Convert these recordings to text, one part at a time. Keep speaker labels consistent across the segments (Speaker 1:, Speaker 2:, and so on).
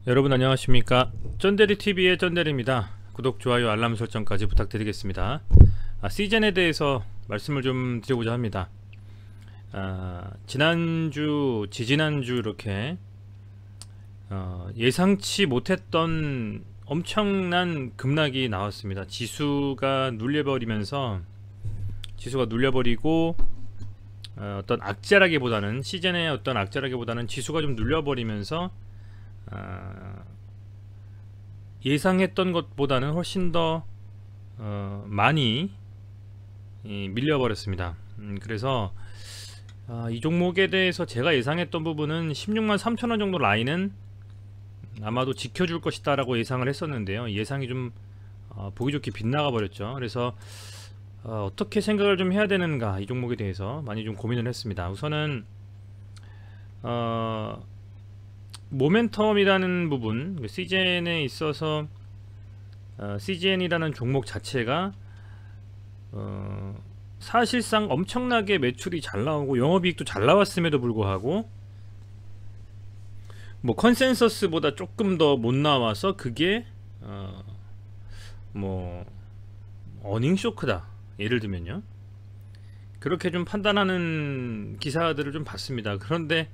Speaker 1: 여러분 안녕하십니까. 쩐데리TV의 쩐데리입니다. 구독, 좋아요, 알람 설정까지 부탁드리겠습니다. 시즌에 대해서 말씀을 좀 드려보자 합니다. 지난주, 지지난주 이렇게 예상치 못했던 엄청난 급락이 나왔습니다. 지수가 눌려버리고 어떤 악재라기보다는, 시즌의 어떤 악재라기보다는 지수가 좀 눌려버리면서 예상했던 것보다는 훨씬 더 많이 밀려버렸습니다. 그래서 이 종목에 대해서 제가 예상했던 부분은 16만 3천원 정도 라인은 아마도 지켜줄 것이다 라고 예상을 했었는데요. 예상이 좀 보기 좋게 빗나가 버렸죠. 그래서 어떻게 생각을 좀 해야 되는가, 이 종목에 대해서 많이 좀 고민을 했습니다. 우선은 모멘텀이라는 부분, CGN에 있어서 CGN이라는 종목 자체가 사실상 엄청나게 매출이 잘 나오고 영업이익도 잘 나왔음에도 불구하고 뭐 컨센서스보다 조금 더 못 나와서 그게 뭐 어닝 쇼크다, 예를 들면요, 그렇게 좀 판단하는 기사들을 좀 봤습니다. 그런데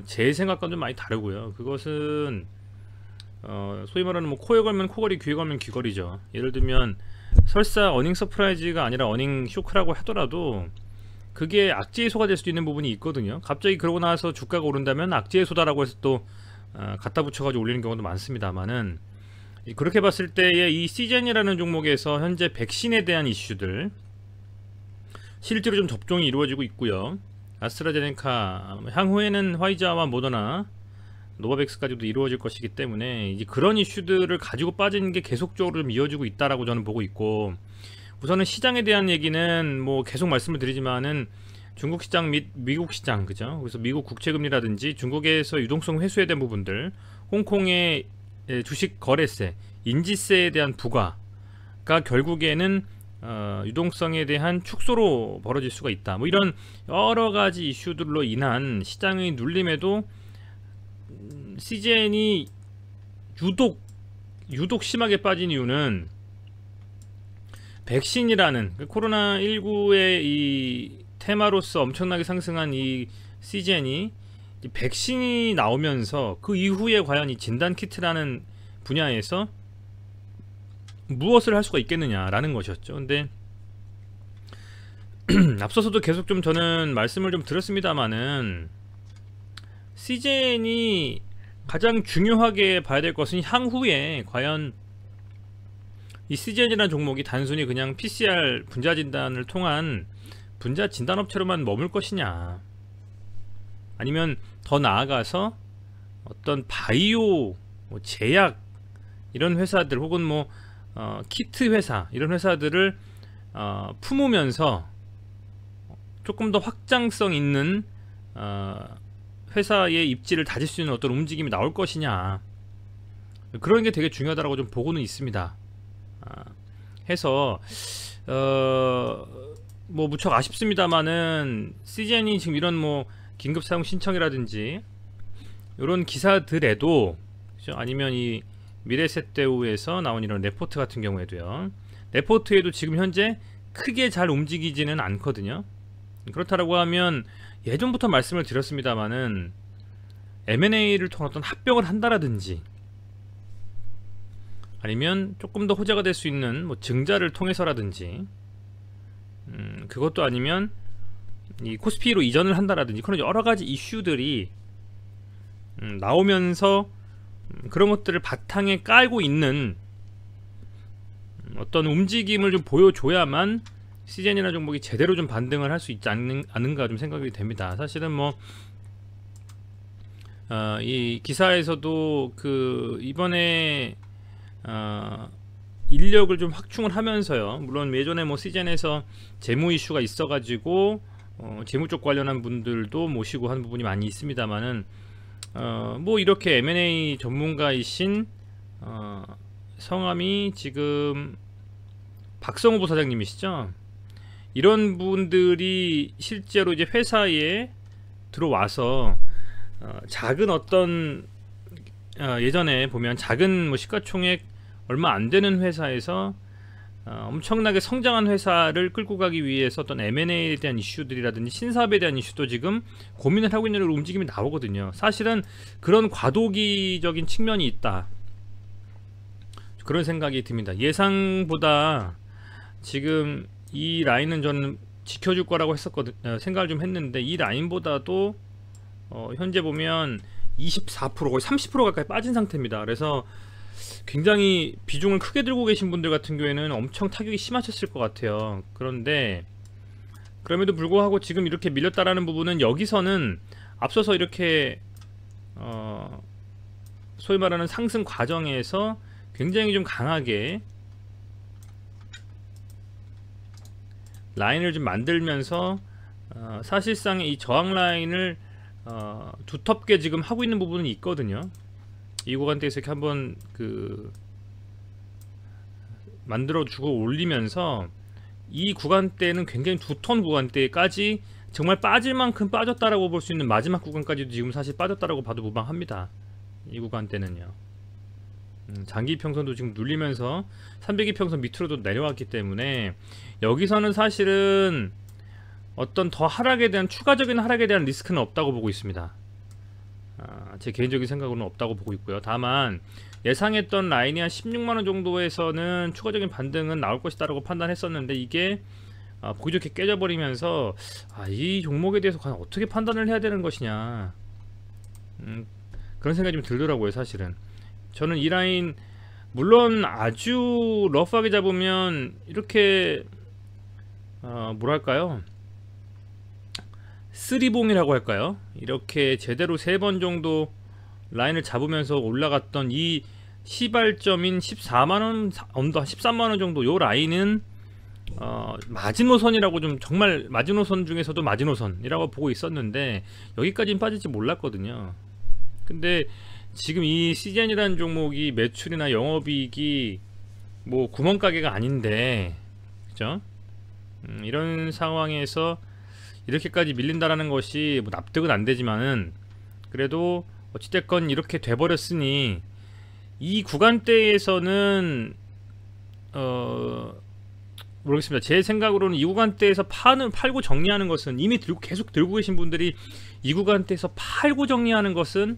Speaker 1: 제 생각과는 좀 많이 다르고요. 그것은 소위 말하는 뭐 코에 걸면 코걸이, 귀에 걸면 귀걸이죠. 예를 들면 설사 어닝 서프라이즈가 아니라 어닝 쇼크라고 하더라도 그게 악재해소가 될 수도 있는 부분이 있거든요. 갑자기 그러고 나서 주가가 오른다면 악재해소다라고 해서 또 갖다 붙여가지고 올리는 경우도 많습니다만은, 그렇게 봤을 때의 이 시즌이라는 종목에서 현재 백신에 대한 이슈들 실제로 좀 접종이 이루어지고 있고요. 아스트라제네카, 향후에는 화이자와 모더나, 노바백스까지도 이루어질 것이기 때문에 이제 그런 이슈들을 가지고 빠지는 게 계속적으로 좀 이어지고 있다라고 저는 보고 있고, 우선은 시장에 대한 얘기는 뭐 계속 말씀을 드리지만은 중국 시장 및 미국 시장, 그죠? 그래서 미국 국채금리라든지 중국에서 유동성 회수에 대한 부분들, 홍콩의 주식 거래세, 인지세에 대한 부과가 결국에는 유동성에 대한 축소로 벌어질 수가 있다, 뭐 이런 여러가지 이슈들로 인한 시장의 눌림에도 CGN이 유독 심하게 빠진 이유는 백신이라는 코로나19의 이 테마로서 엄청나게 상승한 이 CGN이 백신이 나오면서 그 이후에 과연 이 진단키트라는 분야에서 무엇을 할 수가 있겠느냐라는 것이었죠. 근데 앞서서도 계속 좀 저는 말씀을 좀 드렸습니다만은, CGN이 가장 중요하게 봐야 될 것은 향후에 과연 이 CGN이라는 종목이 단순히 그냥 PCR 분자 진단을 통한 분자 진단업체로만 머물 것이냐, 아니면 더 나아가서 어떤 바이오, 뭐 제약 이런 회사들, 혹은 뭐 키트 회사, 이런 회사들을 품으면서 조금 더 확장성 있는 회사의 입지를 다질 수 있는 어떤 움직임이 나올 것이냐, 그런 게 되게 중요하다고 좀 보고는 있습니다. 해서 뭐 무척 아쉽습니다만은, CGN이 지금 이런 뭐 긴급 사용 신청이라든지 이런 기사들에도, 그렇죠? 아니면 이 미래세대우에서 나온 이런 레포트 같은 경우에도요, 레포트에도 지금 현재 크게 잘 움직이지는 않거든요. 그렇다라고 하면 예전부터 말씀을 드렸습니다만은, M&A를 통한 어떤 합병을 한다라든지, 아니면 조금 더 호재가 될 수 있는 뭐 증자를 통해서라든지, 그것도 아니면 이 코스피로 이전을 한다라든지, 그런 여러가지 이슈들이 나오면서 그런 것들을 바탕에 깔고 있는 어떤 움직임을 좀 보여줘야만 CGN이라는 종목이 제대로 좀 반등을 할 수 있지 않는가 좀 생각이 됩니다. 사실은 뭐 이 기사에서도 그 이번에 인력을 좀 확충을 하면서요, 물론 예전에 뭐 CGN에서 재무 이슈가 있어가지고 재무 쪽 관련한 분들도 모시고 한 부분이 많이 있습니다만은, 뭐 이렇게 M&A 전문가이신 성함이 지금 박성호 부사장님이시죠. 이런 분들이 실제로 이제 회사에 들어와서 작은 어떤 예전에 보면 작은 뭐 시가총액 얼마 안 되는 회사에서 엄청나게 성장한 회사를 끌고 가기 위해서 어떤 M&A에 대한 이슈들이라든지 신사업에 대한 이슈도 지금 고민을 하고 있는 움직임이 나오거든요. 사실은 그런 과도기적인 측면이 있다, 그런 생각이 듭니다. 예상보다 지금 이 라인은 저는 지켜줄 거라고 했었거든요. 생각을 좀 했는데 이 라인보다도 현재 보면 24% 거의 30% 가까이 빠진 상태입니다. 그래서 굉장히 비중을 크게 들고 계신 분들 같은 경우에는 엄청 타격이 심하셨을 것 같아요. 그런데 그럼에도 불구하고 지금 이렇게 밀렸다라는 부분은 여기서는 앞서서 이렇게 소위 말하는 상승 과정에서 굉장히 좀 강하게 라인을 좀 만들면서 사실상의 이 저항 라인을 두텁게 지금 하고 있는 부분이 있거든요. 이 구간대에서 이렇게 한번 만들어 주고 올리면서 이 구간대는 굉장히 두터운 구간대까지 정말 빠질 만큼 빠졌다라고 볼 수 있는 마지막 구간까지도 지금 사실 빠졌다라고 봐도 무방합니다. 이 구간대는요. 장기 평선도 지금 눌리면서 300이평선 밑으로도 내려왔기 때문에 여기서는 사실은 어떤 더 하락에 대한 추가적인 하락에 대한 리스크는 없다고 보고 있습니다. 제 개인적인 생각으로는 없다고 보고 있고요. 다만 예상했던 라인이 한 16만원 정도에서는 추가적인 반등은 나올 것이다 라고 판단했었는데 이게 보기 좋게 깨져버리면서 이 종목에 대해서 과연 어떻게 판단을 해야 되는 것이냐, 그런 생각이 좀 들더라고요. 사실은 저는 이 라인 물론 아주 러프하게 잡으면 이렇게 뭐랄까요, 쓰리봉이라고 할까요, 이렇게 제대로 3번 정도 라인을 잡으면서 올라갔던 이 시발점인 14만원 언더 13만원 정도 요 라인은 마지노선이라고, 좀 정말 마지노선 중에서도 마지노선이라고 보고 있었는데 여기까지는 빠질지 몰랐거든요. 근데 지금 이 CGN이라는 종목이 매출이나 영업이익이 뭐 구멍가게가 아닌데, 그죠? 이런 상황에서 이렇게까지 밀린다라는 것이 뭐 납득은 안 되지만은 그래도 어찌됐건 이렇게 돼버렸으니 이 구간대에서는 모르겠습니다. 제 생각으로는 이 구간대에서 팔고 정리하는 것은, 이미 계속 들고 계신 분들이 이 구간대에서 팔고 정리하는 것은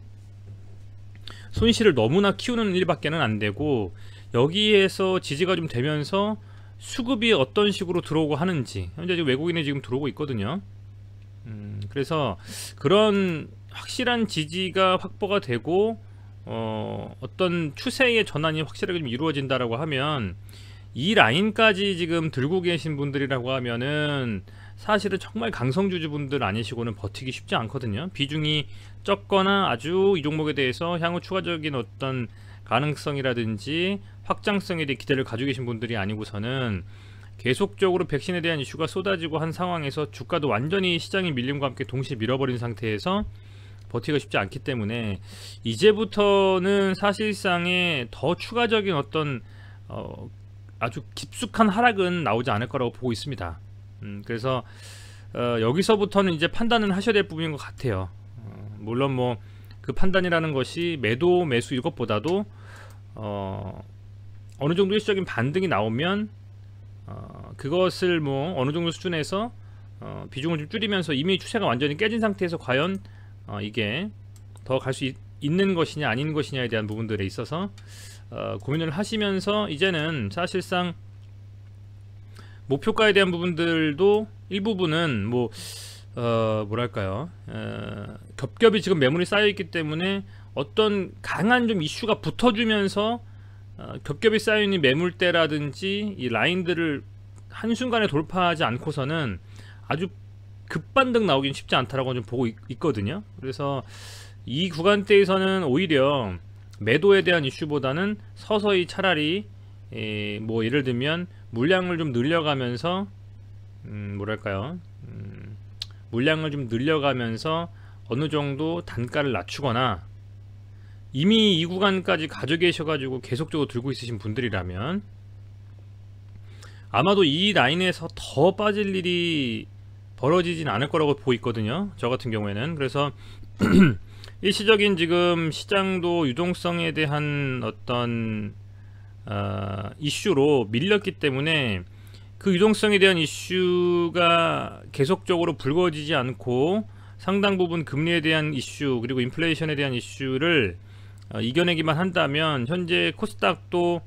Speaker 1: 손실을 너무나 키우는 일밖에는 안 되고, 여기에서 지지가 좀 되면서 수급이 어떤 식으로 들어오고 하는지, 현재 지금 외국인이 지금 들어오고 있거든요. 그래서 그런 확실한 지지가 확보가 되고 어떤 추세의 전환이 확실하게 좀 이루어진다라고 하면, 이 라인까지 지금 들고 계신 분들이라고 하면은 사실은 정말 강성주주분들 아니시고는 버티기 쉽지 않거든요. 비중이 적거나 아주 이 종목에 대해서 향후 추가적인 어떤 가능성이라든지 확장성에 대해 기대를 가지고 계신 분들이 아니고서는 계속적으로 백신에 대한 이슈가 쏟아지고 한 상황에서 주가도 완전히 시장의 밀림과 함께 동시에 밀어버린 상태에서 버티기가 쉽지 않기 때문에 이제부터는 사실상의 더 추가적인 어떤 아주 깊숙한 하락은 나오지 않을 거라고 보고 있습니다. 그래서 여기서부터는 이제 판단을 하셔야 될 부분인 것 같아요. 물론 뭐 그 판단이라는 것이 매도 매수 이것보다도 어느 정도 일시적인 반등이 나오면 그것을 뭐 어느 정도 수준에서 비중을 좀 줄이면서 이미 추세가 완전히 깨진 상태에서 과연 이게 더 갈 수 있는 것이냐 아닌 것이냐에 대한 부분들에 있어서 고민을 하시면서, 이제는 사실상 목표가에 대한 부분들도 일부분은 뭐 뭐랄까요, 겹겹이 지금 매물이 쌓여 있기 때문에 어떤 강한 좀 이슈가 붙어주면서 겹겹이 쌓여있는 매물대라든지 이 라인들을 한순간에 돌파하지 않고서는 아주 급반등 나오긴 쉽지 않다라고 좀 보고 있거든요. 그래서 이 구간대에서는 오히려 매도에 대한 이슈보다는 서서히 차라리 뭐 예를 들면 물량을 좀 늘려가면서 뭐랄까요, 물량을 좀 늘려가면서 어느 정도 단가를 낮추거나, 이미 이 구간까지 가지고 계셔가지고 계속적으로 들고 있으신 분들이라면 아마도 이 라인에서 더 빠질 일이 벌어지진 않을 거라고 보고 있거든요, 저 같은 경우에는. 그래서 일시적인 지금 시장도 유동성에 대한 어떤 이슈로 밀렸기 때문에 그 유동성에 대한 이슈가 계속적으로 불거지지 않고 상당 부분 금리에 대한 이슈 그리고 인플레이션에 대한 이슈를 이겨내기만 한다면 현재 코스닥도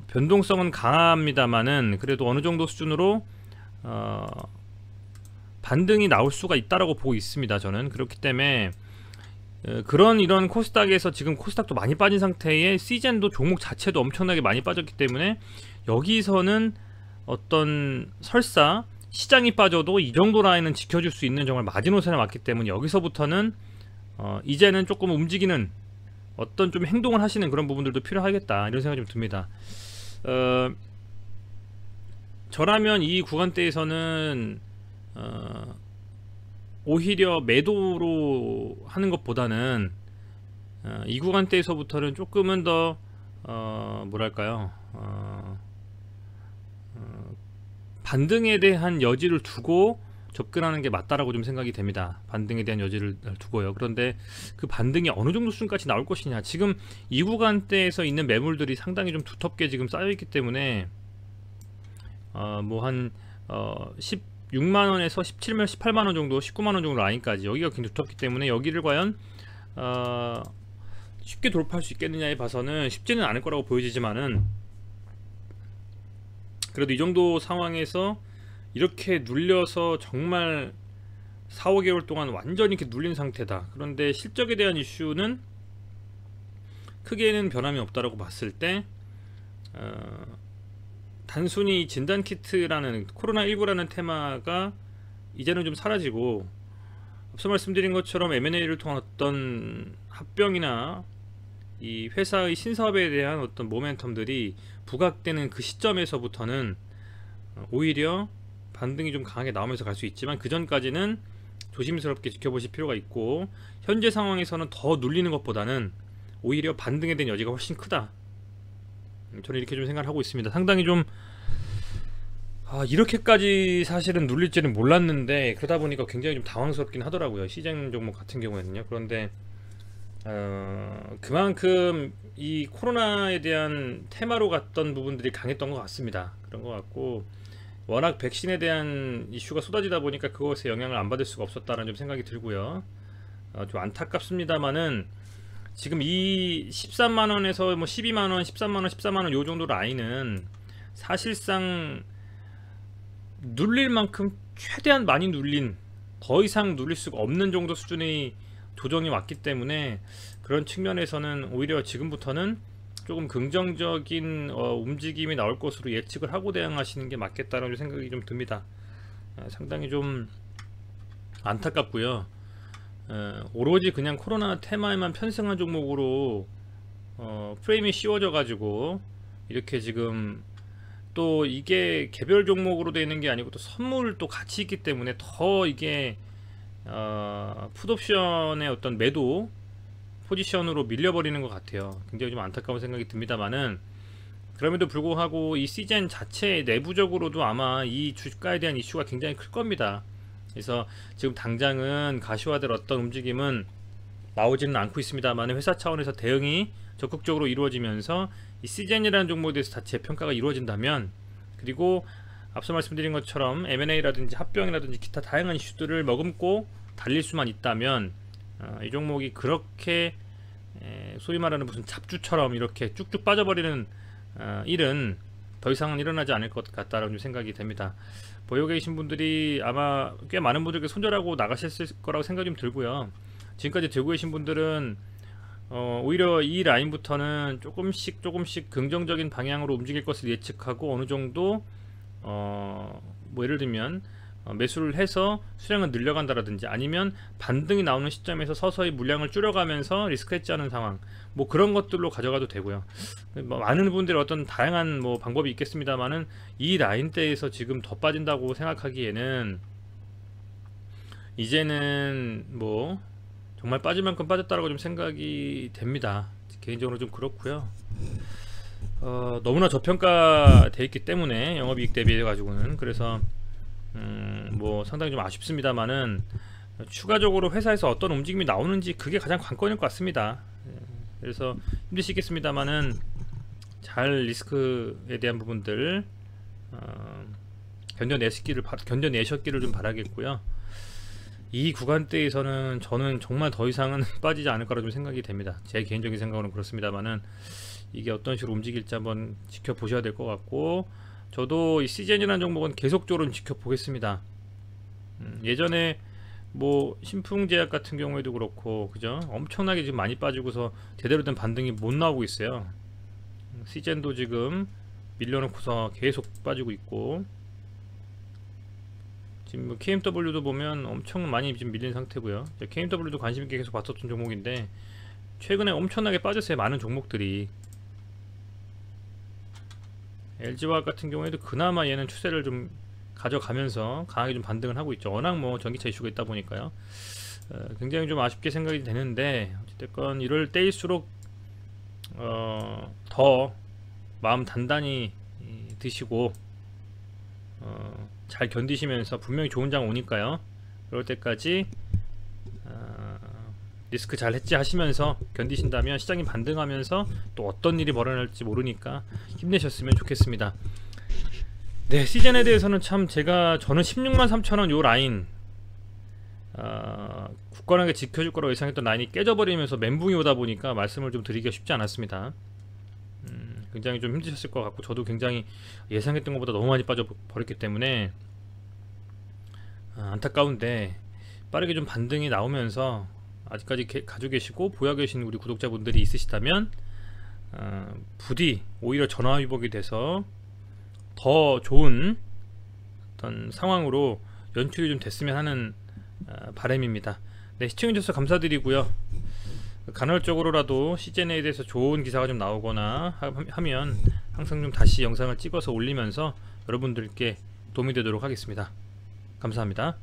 Speaker 1: 변동성은 강합니다만은 그래도 어느 정도 수준으로 반등이 나올 수가 있다라고 보고 있습니다. 저는 그렇기 때문에 이런 코스닥에서 지금 코스닥도 많이 빠진 상태에 시젠도 종목 자체도 엄청나게 많이 빠졌기 때문에 여기서는 어떤 설사 시장이 빠져도 이 정도 라인은 지켜줄 수 있는 정말 마지노선에 왔기 때문에 여기서부터는 이제는 조금 움직이는 어떤 좀 행동을 하시는 그런 부분들도 필요하겠다 이런 생각이 좀 듭니다. 저라면 이 구간대에서는 오히려 매도로 하는 것보다는 이 구간대에서부터는 조금은 더 뭐랄까요, 반등에 대한 여지를 두고 접근하는 게 맞다라고 좀 생각이 됩니다. 반등에 대한 여지를 두고요. 그런데 그 반등이 어느 정도 수준까지 나올 것이냐, 지금 이 구간대에서 있는 매물들이 상당히 좀 두텁게 지금 쌓여 있기 때문에 뭐 한 16만원에서 17만 18만원 정도 19만원 정도 라인까지 여기가 굉장히 두텁기 때문에 여기를 과연 쉽게 돌파할 수 있겠느냐에 봐서는 쉽지는 않을 거라고 보여지지만은 그래도 이 정도 상황에서 이렇게 눌려서 정말 4, 5개월 동안 완전히 이렇게 눌린 상태다. 그런데 실적에 대한 이슈는 크게는 변함이 없다라고 봤을 때 단순히 진단키트라는 코로나19라는 테마가 이제는 좀 사라지고 앞서 말씀드린 것처럼 M&A를 통한 어떤 합병이나 이 회사의 신사업에 대한 어떤 모멘텀들이 부각되는 그 시점에서부터는 오히려 반등이 좀 강하게 나오면서 갈 수 있지만 그 전까지는 조심스럽게 지켜보실 필요가 있고 현재 상황에서는 더 눌리는 것보다는 오히려 반등에 대한 여지가 훨씬 크다. 저는 이렇게 좀 생각을 하고 있습니다. 상당히 좀 이렇게까지 사실은 눌릴지는 몰랐는데 그러다 보니까 굉장히 좀 당황스럽긴 하더라고요. 시장 종목 같은 경우에는요. 그런데 그만큼 이 코로나에 대한 테마로 갔던 부분들이 강했던 것 같습니다. 그런 것 같고 워낙 백신에 대한 이슈가 쏟아지다 보니까 그것에 영향을 안 받을 수가 없었다는 좀 생각이 들고요. 좀 안타깝습니다만은 지금 이 13만원에서 뭐 12만원, 13만원, 14만원 요 정도 라인은 사실상 눌릴 만큼 최대한 많이 눌린, 더 이상 눌릴 수가 없는 정도 수준의 조정이 왔기 때문에 그런 측면에서는 오히려 지금부터는 조금 긍정적인 움직임이 나올 것으로 예측을 하고 대응하시는 게 맞겠다는 생각이 좀 듭니다. 상당히 좀 안타깝고요. 오로지 그냥 코로나 테마에만 편승한 종목으로 프레임이 씌워져 가지고 이렇게 지금 또 이게 개별 종목으로 되어 있는 게 아니고 또 선물도 같이 있기 때문에 더 이게 풋옵션의 어떤 매도 포지션으로 밀려버리는 것 같아요. 굉장히 좀 안타까운 생각이 듭니다만은 그럼에도 불구하고 이 시즌 자체 내부적으로도 아마 이 주가에 대한 이슈가 굉장히 클 겁니다. 그래서 지금 당장은 가시화될 어떤 움직임은 나오지는 않고 있습니다만 회사 차원에서 대응이 적극적으로 이루어지면서 이 시즌이라는 종목에 대해서 자체 평가가 이루어진다면, 그리고 앞서 말씀드린 것처럼 M&A라든지 합병이라든지 기타 다양한 이슈들을 머금고 달릴 수만 있다면 이 종목이 그렇게 소위 말하는 무슨 잡주처럼 이렇게 쭉쭉 빠져버리는 일은 더 이상은 일어나지 않을 것 같다는 생각이 됩니다. 보유 계신 분들이 아마 꽤 많은 분들께 손절하고 나가셨을 거라고 생각이 좀 들고요. 지금까지 들고 계신 분들은 오히려 이 라인부터는 조금씩 긍정적인 방향으로 움직일 것을 예측하고 어느 정도 뭐 예를 들면 매수를 해서 수량을 늘려간다라든지 아니면 반등이 나오는 시점에서 서서히 물량을 줄여가면서 리스크 해지하는 상황, 뭐 그런 것들로 가져가도 되고요. 많은 분들이 어떤 다양한 뭐 방법이 있겠습니다만은 이 라인대에서 지금 더 빠진다고 생각하기에는 이제는 뭐 정말 빠질 만큼 빠졌다라고 좀 생각이 됩니다. 개인적으로 좀 그렇고요. 너무나 저평가돼 있기 때문에 영업이익 대비해 가지고는 그래서 뭐 상당히 좀 아쉽습니다만은 추가적으로 회사에서 어떤 움직임이 나오는지 그게 가장 관건일 것 같습니다. 그래서 힘드시겠습니다만은 잘 리스크에 대한 부분들 견뎌내셨기를 좀 바라겠고요. 이 구간대에서는 저는 정말 더 이상은 빠지지 않을 거라 좀 생각이 됩니다. 제 개인적인 생각으로는 그렇습니다만은 이게 어떤 식으로 움직일지 한번 지켜보셔야 될 것 같고, 저도 이 시젠이라는 종목은 계속적으로 좀 지켜보겠습니다. 예전에 뭐 신풍제약 같은 경우에도 그렇고, 그죠? 엄청나게 지금 많이 빠지고서 제대로 된 반등이 못 나오고 있어요. 시젠도 지금 밀려놓고서 계속 빠지고 있고, 지금 뭐 KMW도 보면 엄청 많이 지금 밀린 상태고요. KMW도 관심있게 계속 봤었던 종목인데 최근에 엄청나게 빠졌어요. 많은 종목들이. LG화학 같은 경우에도 그나마 얘는 추세를 좀 가져가면서 강하게 좀 반등을 하고 있죠. 워낙 뭐 전기차 이슈가 있다 보니까요. 굉장히 좀 아쉽게 생각이 되는데, 어쨌든 이럴 때일수록 더 마음 단단히 드시고 잘 견디시면서, 분명히 좋은 장 오니까요, 그럴 때까지 리스크 잘 해지 하시면서 견디신다면 시장이 반등하면서 또 어떤 일이 벌어날지 모르니까 힘내셨으면 좋겠습니다. 네, 시즌에 대해서는 참 저는 163,000원 요 라인 굳건하게 지켜줄 거라고 예상했던 라인이 깨져버리면서 멘붕이 오다 보니까 말씀을 좀 드리기가 쉽지 않았습니다. 굉장히 좀 힘드셨을 것 같고, 저도 굉장히 예상했던 것보다 너무 많이 빠져버렸기 때문에 안타까운데, 빠르게 좀 반등이 나오면서 아직까지 가지고 계시고 보유하고 계신 우리 구독자분들이 있으시다면 부디 오히려 전화위복이 돼서 더 좋은 어떤 상황으로 연출이 좀 됐으면 하는 바람입니다. 네, 시청해주셔서 감사드리고요. 간헐적으로라도 시즌에 대해서 좋은 기사가 좀 나오거나 하면 항상 좀 다시 영상을 찍어서 올리면서 여러분들께 도움이 되도록 하겠습니다. 감사합니다.